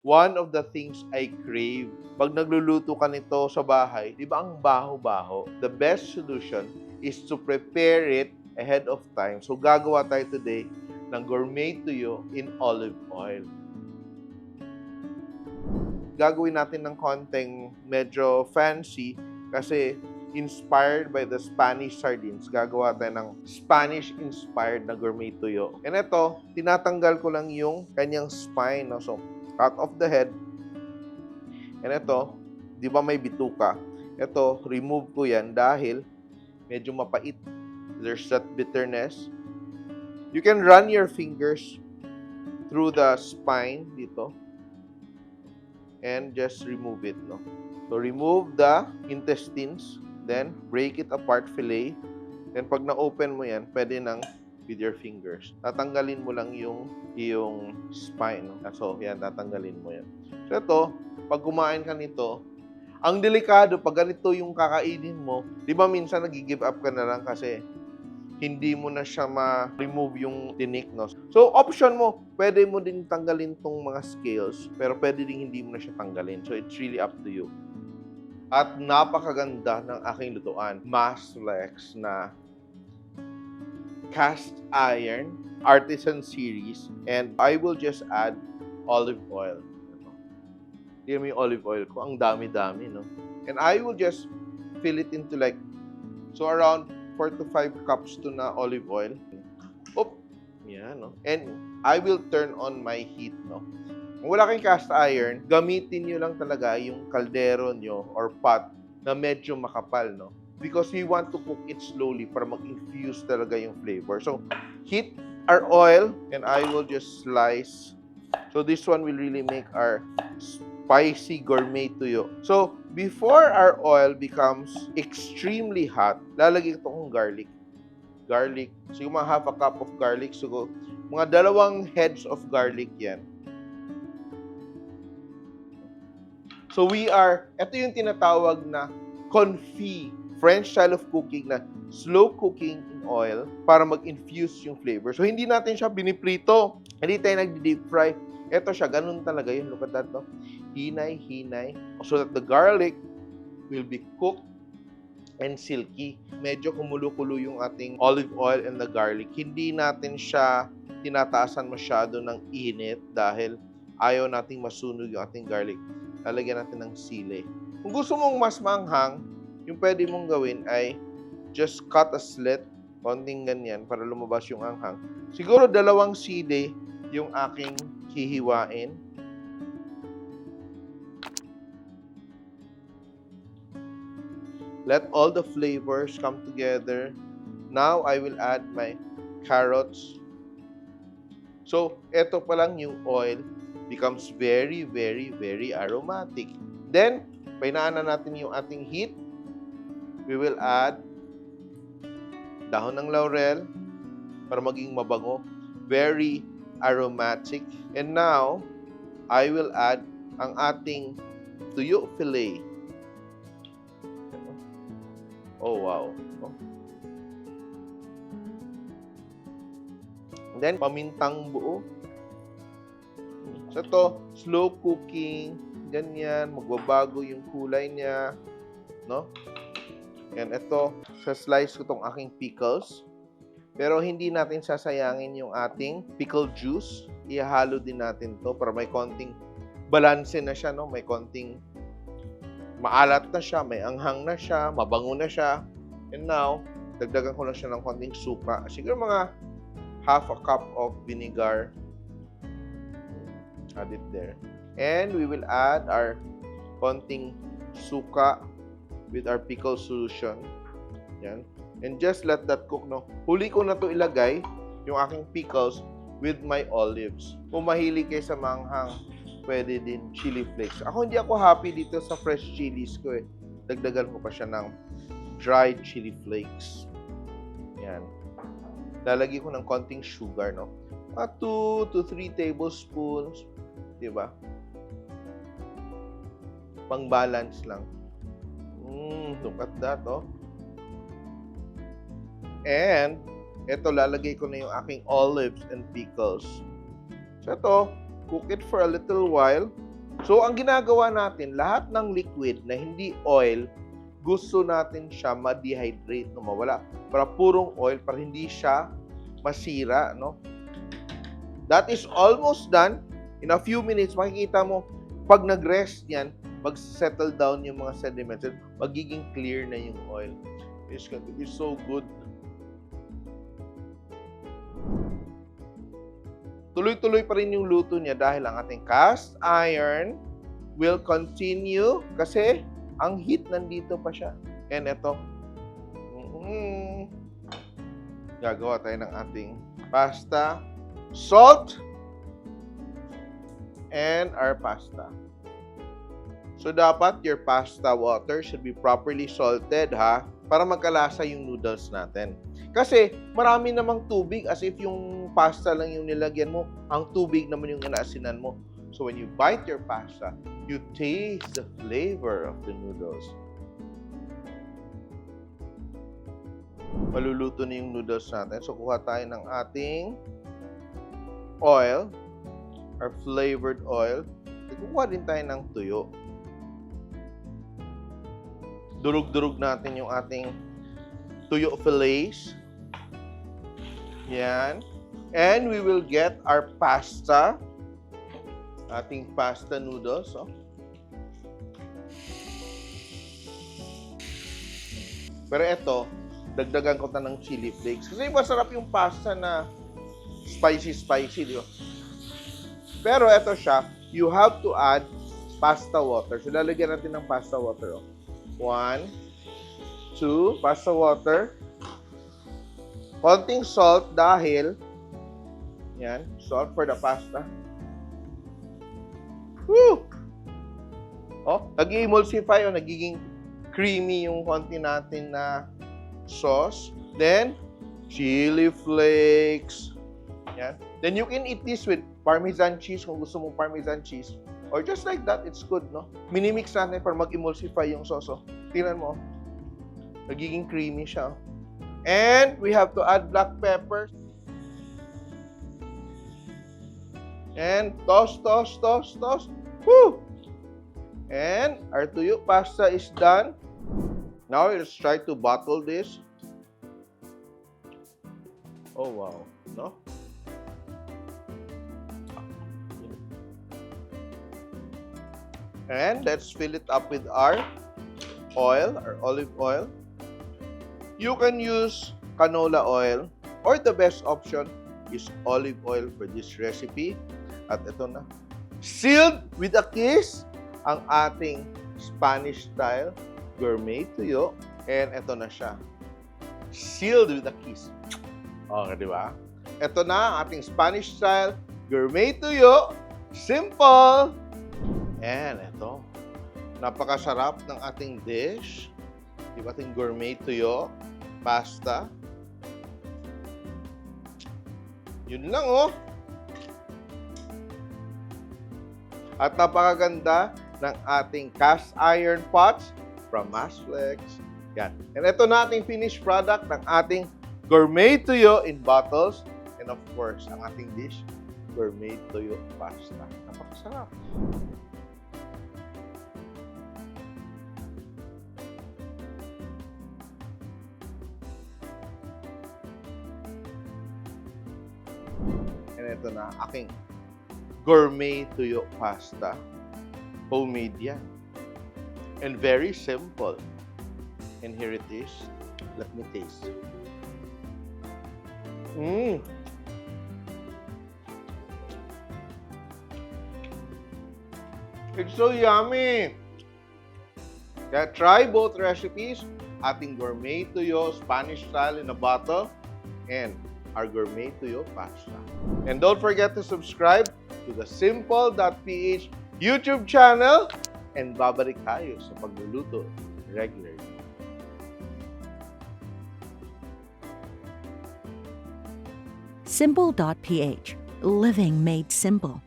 One of the things I crave, pag nagluluto ka nito sa bahay, di ba ang baho-baho? The best solution is to prepare it ahead of time. So gagawa tayo today ng gourmet tuyo in olive oil. Gagawin natin ng konting medyo fancy kasi inspired by the Spanish sardines. Gagawa tayo ng Spanish-inspired na gourmet tuyo. And ito, tinatanggal ko lang yung kanyang spine. No? So, cut off the head. And ito, di ba may bituka? Ito, remove ko yan dahil medyo mapait. There's that bitterness. You can run your fingers through the spine dito and just remove it, no? So, remove the intestines, then break it apart, fillet. Then, pag na-open mo yan, pwede nang with your fingers. Tatanggalin mo lang yung spine, no? So, yan, tatanggalin mo yan. So, ito, pag kumain ka nito, ang delikado, pag ganito yung kakainin mo, di ba minsan nag-give up ka na lang kasi hindi mo na siya ma-remove yung tinik, no? So, option mo, pwede mo din tanggalin tong mga scales, pero pwede din hindi mo na siya tanggalin. So, it's really up to you. At napakaganda ng aking lutuan. Maslex na cast iron artisan series. And I will just add olive oil. Tignan mo yung olive oil ko. Ang dami-dami, no? And I will just fill it into like, so around 4 to 5 cups to na olive oil. Oop! Yan, no? And I will turn on my heat, no? Kung wala kayong cast iron, gamitin nyo lang talaga yung kaldero nyo or pot na medyo makapal, no? Because we want to cook it slowly para mag-infuse talaga yung flavor. So, heat our oil and I will just slice. So, this one will really make our spicy gourmet tuyo. So, before our oil becomes extremely hot, lalagyan ko itong garlic. Garlic. So, yung mga half a cup of garlic. So, mga 2 heads of garlic yan. So, ito yung tinatawag na confit, French style of cooking na slow cooking in oil para mag-infuse yung flavor. So, hindi natin siya biniprito. Hindi tayo nag-deep fry. Ito siya, ganun talaga yun. Look at that, no? Hinay, so that the garlic will be cooked and silky. Medyo kumulo-kulo yung ating olive oil and the garlic. Hindi natin siya tinataasan masyado ng init dahil ayaw nating masunog yung ating garlic. Lalagyan natin ng sili. Kung gusto mong mas manghang, yung pwede mong gawin ay just cut a slit, konting ganyan, para lumabas yung anghang. Siguro 2 sili yung aking hihiwain. Let all the flavors come together. Now, I will add my carrots. So, eto pa lang yung oil becomes very, very, very aromatic. Then, painaan na natin yung ating heat. We will add dahon ng laurel para maging mabango. Very aromatic. And now, I will add ang ating tuyo fillet. Oh, wow. And then, pamintang buo. So, ito, slow cooking. Ganyan, magbabago yung kulay niya. No? And ito, sa-slice ko tong aking pickles. Pero hindi natin sasayangin yung ating pickle juice. Ihalo din natin to para may konting balanse na siya, no? May konting maalat na siya, may anghang na siya, mabango na siya. And now, dagdagan ko na siya ng konting suka. Siguro mga half a cup of vinegar. Add it there. And we will add our konting suka with our pickle solution. Yan. And just let that cook, no? Huli ko na to ilagay, yung aking pickles with my olives. Kung mahilig kayo sa manghang, pwede din chili flakes. Ako hindi ako happy dito sa fresh chilies ko eh. Dagdagan ko pa siya ng dried chili flakes. Yan. Lalagyan ko ng konting sugar, no? 2 to 3 tablespoons. Diba? Pang balance lang. Look at that, oh. And, eto, lalagay ko na yung aking olives and pickles. So, ito, cook it for a little while. So, ang ginagawa natin, lahat ng liquid na hindi oil, gusto natin siya ma-dehydrate, no? Mawala. Para purong oil, para hindi siya masira, no? That is almost done. In a few minutes, makikita mo, pag nag-rest yan, mag-settle down yung mga sediments, magiging clear na yung oil. It's going to be so good. Tuloy-tuloy pa rin yung luto niya dahil ang ating cast iron will continue kasi ang heat nandito pa siya. And ito, gagawa tayo ng ating pasta, salt, and our pasta. So, dapat your pasta water should be properly salted, ha? Para magkalasa yung noodles natin. Kasi, marami namang tubig as if yung pasta lang yung nilagyan mo. Ang tubig naman yung inaasinan mo. So, when you bite your pasta, you taste the flavor of the noodles. Maluluto na yung noodles natin. So, kuha tayo ng ating oil, or flavored oil. Kukuha din tayo ng tuyo. Durug-durug natin yung ating tuyo fillets. Yan. And we will get our pasta. Ating pasta noodles. Oh. Pero ito, dagdagan ko na ng chili flakes. Kasi masarap yung pasta na spicy, di ba? Pero ito siya, you have to add pasta water. So, lalagyan natin ng pasta water. Oh. 1, 2, pasta water. Konting salt dahil, yan, salt for the pasta. Woo! Oh, nag-emulsify o nagiging creamy yung konti natin na sauce. Then, chili flakes. Yan. Then you can eat this with Parmesan cheese kung gusto mong Parmesan cheese. Or just like that, it's good, no? Minimix natin para mag-emulsify yung sauce. Oh. Tingnan mo. Nagiging creamy siya. And we have to add black pepper. And toss. Woo! And our tuyo pasta is done. Now, let's try to bottle this. Oh, wow. No? And let's fill it up with our oil, our olive oil. You can use canola oil or the best option is olive oil for this recipe. At ito na. Sealed with a kiss ang ating Spanish-style gourmet tuyo. And ito na siya. Sealed with a kiss. Okay, di ba? Ito na ang ating Spanish-style gourmet tuyo. Simple! And ito. Napakasarap ng ating dish. Yung ating gourmet tuyo. Pasta. Yun lang, oh. At napakaganda ng ating cast iron pots from Masflex. Yan. And ito na ating finished product ng ating gourmet tuyo in bottles. And of course, ang ating dish, gourmet tuyo pasta. Napakasarap. And ito na aking gourmet tuyo pasta. Homemade yan. And very simple. And here it is. Let me taste. It's so yummy. Kaya try both recipes. Ating gourmet tuyo, Spanish style in a bottle. And our gourmet tuyo pasta. And don't forget to subscribe to the Simple.ph YouTube channel and babalik tayo sa pagluluto regularly. Simple.ph. Living made simple.